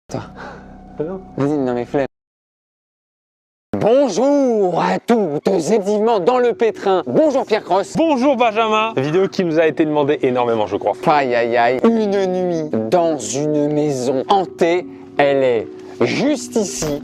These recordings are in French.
Toi. Vas-y, non mais flemme. Bonjour à toutes et vivement dans le pétrin. Bonjour Pierre Cross. Bonjour Benjamin. Vidéo qui nous a été demandée énormément, je crois. Aïe aïe aïe. Une nuit dans une maison hantée. Elle est juste ici.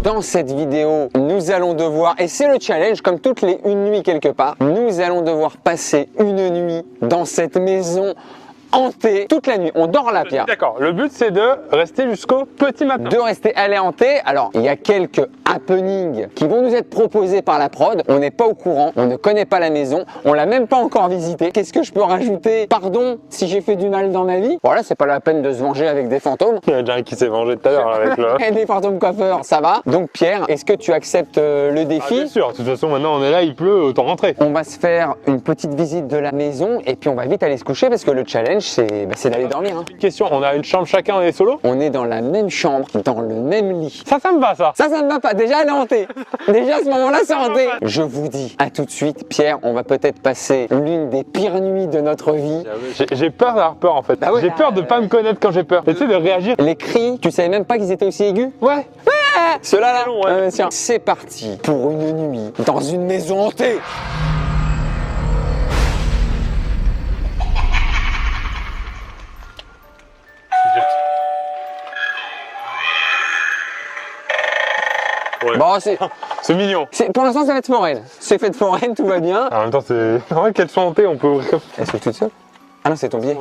Dans cette vidéo, nous allons devoir, et c'est le challenge comme toutes les une nuit quelque part, nous allons devoir passer une nuit dans cette maison hantée toute la nuit. On dort là, Pierre. D'accord, le but c'est de rester jusqu'au petit matin. De rester, elle est hantée. Alors, il y a quelques happenings qui vont nous être proposés par la prod. On n'est pas au courant, on ne connaît pas la maison, on l'a même pas encore visitée. Qu'est-ce que je peux rajouter? Pardon si j'ai fait du mal dans ma vie. Voilà, c'est pas la peine de se venger avec des fantômes. Il y en a déjà un qui s'est vengé tout à l'heure avec le... Et des fantômes coiffeurs, ça va. Donc Pierre, est-ce que tu acceptes le défi? Bien sûr, de toute façon maintenant on est là, il pleut, autant rentrer. On va se faire une petite visite de la maison et puis on va vite aller se coucher parce que le challenge c'est d'aller dormir. Hein. Une question, on a une chambre chacun, on est solo? On est dans la même chambre, dans le même lit. Ça me va ça. Ça ne va pas. Déjà, elle est hantée. Déjà, à ce moment-là, c'est hanté. Je vous dis à tout de suite, Pierre, on va peut-être passer l'une des pires nuits de notre vie. J'ai peur d'avoir peur en fait. Bah ouais, j'ai peur de pas me connaître quand j'ai peur. Et tu sais, de réagir. Les cris, tu savais même pas qu'ils étaient aussi aigus? Ouais. Ceux-là, là. C'est long, ouais. Tiens, c'est parti pour une nuit dans une maison hantée. Ouais. Bon, C'est mignon. pour l'instant, ça va être foraine. C'est fait de foraine, tout va bien. En même temps, c'est. En vrai, qu'elles sont hantées, on peut ouvrir. Elle se toute seule? Ah non, c'est ton pied.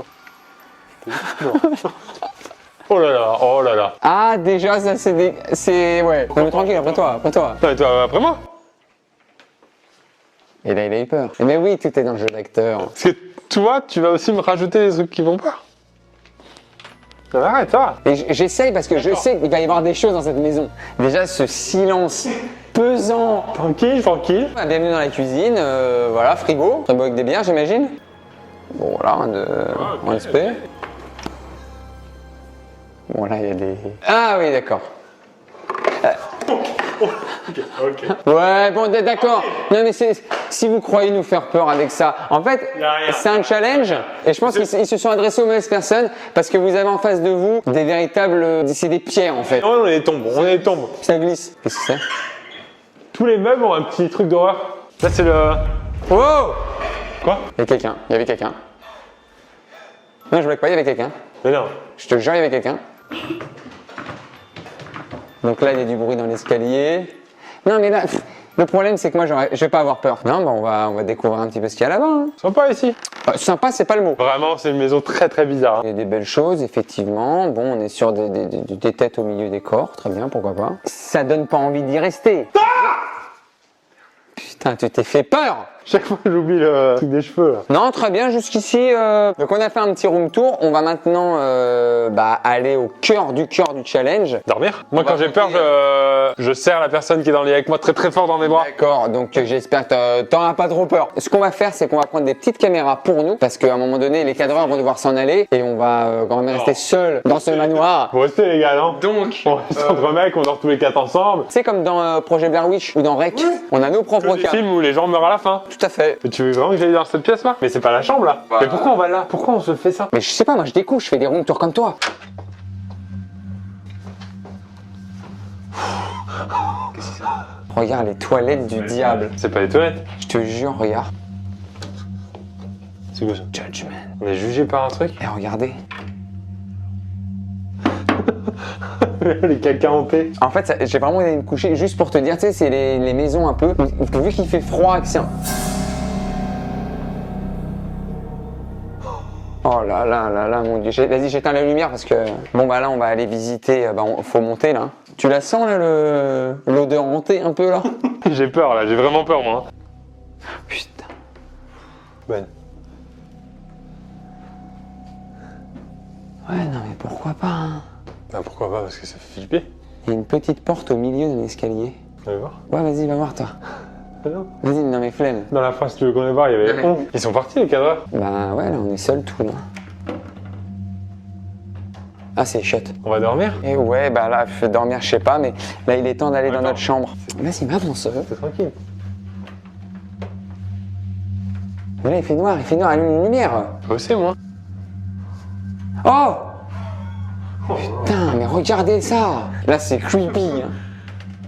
Oh là là, oh là là. Ah, déjà, ça, c'est. Ouais. Non, mais tranquille, après toi, après toi. Non, mais toi, après moi. Et là, il a eu peur. Mais oui, tout est dans le jeu d'acteur. Parce que toi, tu vas aussi me rajouter des trucs qui vont pas. Non, arrête, ça va. Et j'essaye parce que je sais qu'il va y avoir des choses dans cette maison. Déjà, ce silence pesant. Tranquille, tranquille. Bienvenue dans la cuisine, voilà, frigo. Frigo avec des bières, j'imagine. Bon, voilà, un SP. Bon, là, il y a des... Ah oui, d'accord. Ok. Ouais, bon, d'accord. Non, mais si vous croyez nous faire peur avec ça, en fait, c'est un challenge. Et je pense qu'ils se sont adressés aux mauvaises personnes parce que vous avez en face de vous des véritables... C'est des pierres, en fait. Non, on est des tombes, on est des tombes. Ça glisse. Qu'est-ce que c'est? Tous les meubles ont un petit truc d'horreur. Là, c'est le... Wow! Quoi? Il y a quelqu'un, il y avait quelqu'un. Non, je blague pas, il y avait quelqu'un. Mais non. Je te jure, il y avait quelqu'un. Donc là, il y a du bruit dans l'escalier. Non, mais là, le problème, c'est que moi, je vais pas avoir peur. Non, bah, on va découvrir un petit peu ce qu'il y a là-bas. Hein. Sympa ici. Sympa, c'est pas le mot. Vraiment, c'est une maison très très bizarre. Il y a des belles choses, effectivement. Bon, on est sur des têtes au milieu des corps. Très bien, pourquoi pas. Ça donne pas envie d'y rester. Putain, tu t'es fait peur! Chaque fois, j'oublie le truc des cheveux là. Non, très bien, jusqu'ici. Donc on a fait un petit room tour. On va maintenant aller au cœur du challenge. Dormir? Moi, quand j'ai peur, je serre la personne qui est dans le lit avec moi très très fort dans mes bras. D'accord, donc j'espère que t'en as pas trop peur. Ce qu'on va faire, c'est qu'on va prendre des petites caméras pour nous, parce qu'à un moment donné, les cadreurs vont devoir s'en aller et on va quand même rester seuls dans ce manoir. Faut rester les gars, non? Donc, On reste entre mecs, on dort tous les quatre ensemble. c'est comme dans Projet Blair Witch ou dans Rec, on a nos propres Des cas. films où les gens meurent à la fin. Tout à fait. Mais tu veux vraiment que j'aille dans cette pièce là? Mais c'est pas la chambre là. Bah. Mais pourquoi on va là? Pourquoi on se fait ça? Mais je sais pas, moi je découvre, je fais des room tours comme toi. Qu'est-ce que c'est ça? Regarde les toilettes du diable. C'est pas les toilettes. Je te jure, regarde. C'est quoi ça? Judgment. On est jugé par un truc? Et regardez. Les caca hantés. En fait, j'ai vraiment allé me coucher juste pour te dire, tu sais, c'est les maisons un peu. Vu qu'il fait froid, que c'est un... Oh là là là là, mon dieu. Vas-y, j'éteins la lumière parce que. Bon, bah là, on va aller visiter. Faut monter là. Tu la sens là, l'odeur hantée un peu là? J'ai peur là, j'ai vraiment peur moi. Putain. Bonne. Ouais, non, mais pourquoi pas, hein? Bah pourquoi pas, parce que ça fait flipper. Il y a une petite porte au milieu de l'escalier. On va voir. Ouais, vas-y, va voir toi. Non. Vas-y, non mais flemme. Dans la phrase que tu veux qu'on ait voir, il y avait... Ouais. Ils sont partis, les cadreurs. Bah ouais, là on est seul tout là. Ah, c'est shut. On va dormir. Et ouais, bah là, fait dormir, je sais pas, mais là il est temps d'aller dans D'accord. notre chambre. Vas-y, avance. C'est tranquille. Mais là il fait noir, allume une lumière. Je sais, moi. Oh putain, mais regardez ça. Là c'est creepy. Hein.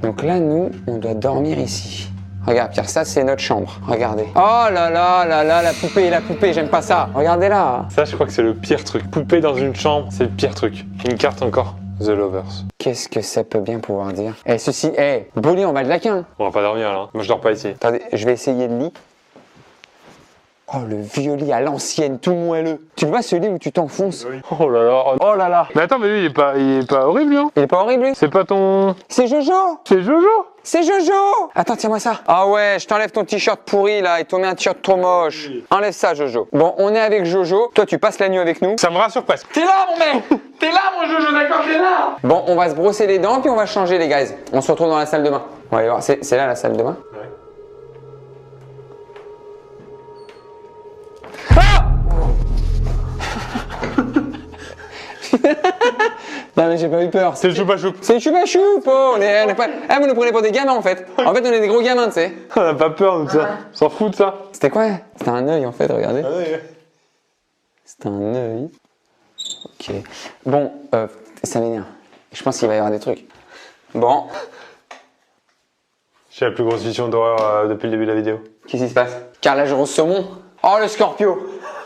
Donc là, nous, on doit dormir ici. Regarde Pierre, ça c'est notre chambre, regardez. Oh là là là là, la poupée, j'aime pas ça. Regardez là. Ça, je crois que c'est le pire truc. Poupée dans une chambre, c'est le pire truc. Une carte encore. The Lovers. Qu'est-ce que ça peut bien pouvoir dire? Eh, ceci, Bolly, on va de laquin. On va pas dormir, là. Hein. Moi, je dors pas ici. Attendez, je vais essayer le lit. Oh, le vieux lit à l'ancienne, tout moelleux. Tu le vois, ce lit où tu t'enfonces? Oui. Oh là là. Oh là là. Mais attends, mais lui, il est pas horrible, lui, hein. Il est pas horrible, lui? C'est pas ton... C'est Jojo. C'est Jojo. C'est Jojo. Attends, tiens-moi ça. Ah ouais, je t'enlève ton t-shirt pourri, là, et t'en mets un t-shirt trop moche. Enlève ça, Jojo. Bon, on est avec Jojo. Toi, tu passes la nuit avec nous. Ça me rassure presque. T'es là, mon mec. T'es là, mon Jojo, d'accord, t'es là. Bon, on va se brosser les dents, puis on va changer, les guys. On se retrouve dans la salle de bain. On va aller voir. C'est là, la salle de bain? Ouais. Non mais j'ai pas eu peur. C'est le choupa-choup. C'est le choupa-choup, oh, on est pas... Ah, vous nous prenez pour des gamins en fait. En fait, on est des gros gamins, tu sais. On a pas peur, nous, de ça. On s'en fout de ça. C'était quoi? C'était un œil en fait, regardez. Ah ouais. C'était un œil. Ok. Bon, ça m'énerve. Je pense qu'il va y avoir des trucs. Bon, J'ai la plus grosse vision d'horreur depuis le début de la vidéo. qu'est-ce qui se passe? Carrelage rose saumon. Oh, le Scorpio.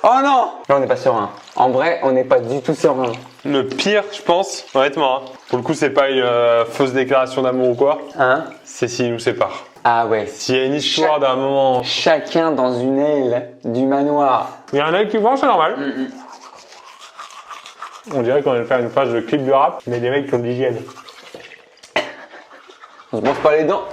Oh non. Là, on n'est pas serein. En vrai, on n'est pas du tout serein. Le pire, je pense, honnêtement, hein, pour le coup, c'est pas une fausse déclaration d'amour ou quoi, Hein? c'est s'ils nous séparent. Ah ouais. S'il y a une histoire d'un moment... Chacun dans une aile du manoir. Il y a un œil qui vend, c'est normal. On dirait qu'on allait faire une phase de clip du rap, mais des mecs qui ont de l'hygiène. On se brosse pas les dents.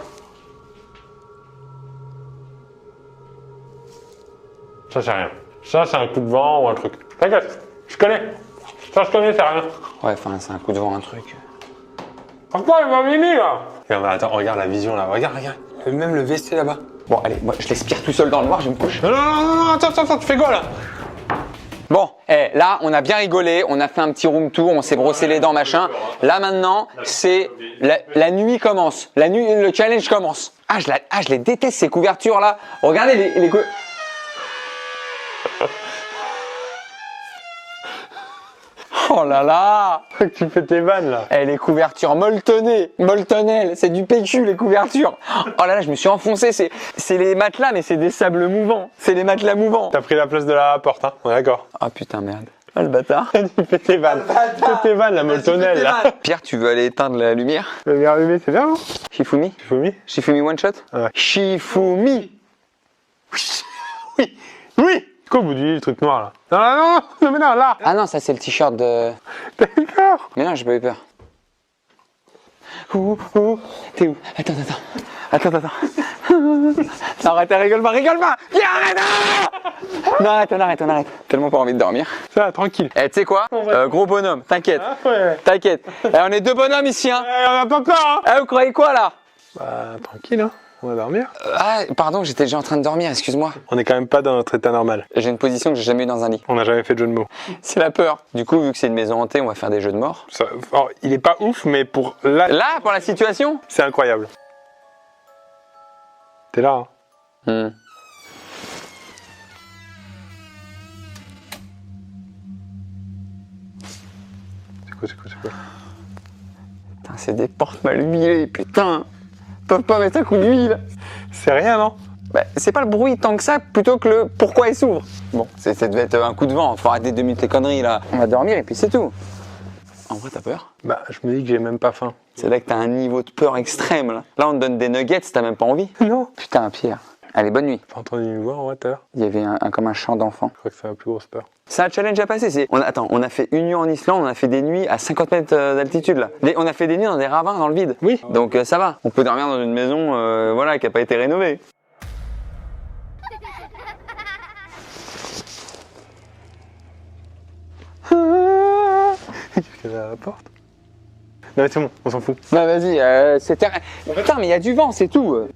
Ça, c'est rien. Ça, c'est un coup de vent ou un truc. T'inquiète, je connais. Ça, je connais, c'est rien. Ouais, enfin, c'est un coup de vent, un truc. Pourquoi il va mimi, là? Regarde, attends, regarde la vision, là. Regarde. Même le WC, là-bas. Bon, allez, moi, je l'aspire tout seul dans le noir, je me couche. Non, attends, tu fais quoi, là? Bon, là, on a bien rigolé, on a fait un petit room tour, on s'est brossé les dents, machin. Là, maintenant, c'est... La nuit commence. La nuit, le challenge commence. Ah, je les déteste, ces couvertures-là. Regardez les Oh là là. Tu fais tes vannes, là. Les couvertures molletonnelles, c'est du PQ, les couvertures. Oh là là, je me suis enfoncé, c'est les matelas, mais c'est des sables mouvants. C'est les matelas mouvants. T'as pris la place de la porte, hein. On est d'accord. Ah putain, merde. Ah, le bâtard. Tu fais tes vannes. Fais tes vannes, la molletonnelle, là. Pierre, tu veux aller éteindre la lumière? Le lumière allumée, c'est bien, non? Shifumi? Shifumi? Shifumi one shot? Ouais. Shifumi! Oui! Quoi au bout du lit, le truc noir, là? Non, mais non, là! Ah non, ça c'est le t-shirt de... T'as eu peur? Mais non, j'ai pas eu peur. Ouh, t'es où? Attends. Non, arrête, rigole pas! Viens, arrête! Non, arrête. Tellement pas envie de dormir. Ça, tranquille. Tu sais quoi? Gros bonhomme, t'inquiète. Ah, ouais. T'inquiète. On est deux bonhommes ici, hein. On attend pas, hein? Vous croyez quoi, là? Bah, tranquille, hein. On va dormir. Ah, pardon, j'étais déjà en train de dormir, excuse-moi. On est quand même pas dans notre état normal. J'ai une position que j'ai jamais eue dans un lit. On n'a jamais fait de jeu de mots. C'est la peur. Du coup, vu que c'est une maison hantée, on va faire des jeux de mort. Ça, alors, il est pas ouf, mais pour là, Là, pour la situation? c'est incroyable. T'es là, hein? C'est quoi? Putain, c'est des portes mal huilées, putain. Ils peuvent pas mettre un coup d'huile. C'est rien, non? Bah, c'est pas le bruit tant que ça, plutôt que le pourquoi elles s'ouvrent. Bon, ça devait être un coup de vent. Faut arrêter 2 minutes les conneries là. On va dormir et puis c'est tout. En vrai, t'as peur? Bah, je me dis que j'ai même pas faim. C'est là que t'as un niveau de peur extrême là. Là, on te donne des nuggets, t'as même pas envie. Non. Putain, Pierre. Allez, bonne nuit. T'as entendu une voix en vrai tout à l'heure? Il y avait comme un chant d'enfant. Je crois que c'est ma plus grosse peur. C'est un challenge à passer. On a fait une nuit en Islande, on a fait des nuits à 50 mètres d'altitude là. On a fait des nuits dans des ravins dans le vide. Oui. Donc ça va. On peut dormir dans une maison voilà, qui a pas été rénovée. Qu'est-ce qu'il y a à la porte? Non mais c'est bon, on s'en fout. Bah vas-y, c'est terrain. Putain, mais il y a du vent, c'est tout.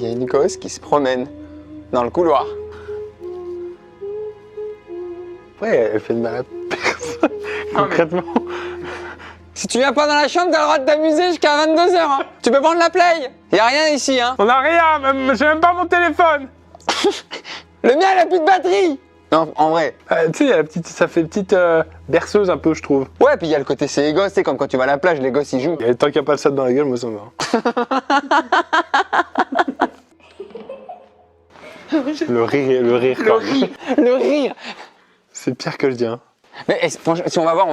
Il y a une gosse qui se promène dans le couloir. Ouais, elle fait de mal à personne. Concrètement. Si tu viens pas dans la chambre, t'as le droit de t'amuser jusqu'à 22h. Hein. Tu peux prendre la play. Y a rien ici. Hein. On a rien, même, j'ai même pas mon téléphone. Le mien, il a plus de batterie. Non, en vrai. Tu sais, il y a la petite, ça fait petite berceuse un peu, je trouve. Ouais, puis il y a le côté c'est les gosses, c'est comme quand tu vas à la plage, les gosses ils jouent. Et tant qu'il n'y a pas de sable dans la gueule, moi ça me va. Le rire quand même. Le rire. C'est pire que je dis. Hein. Mais franchement, si on va voir,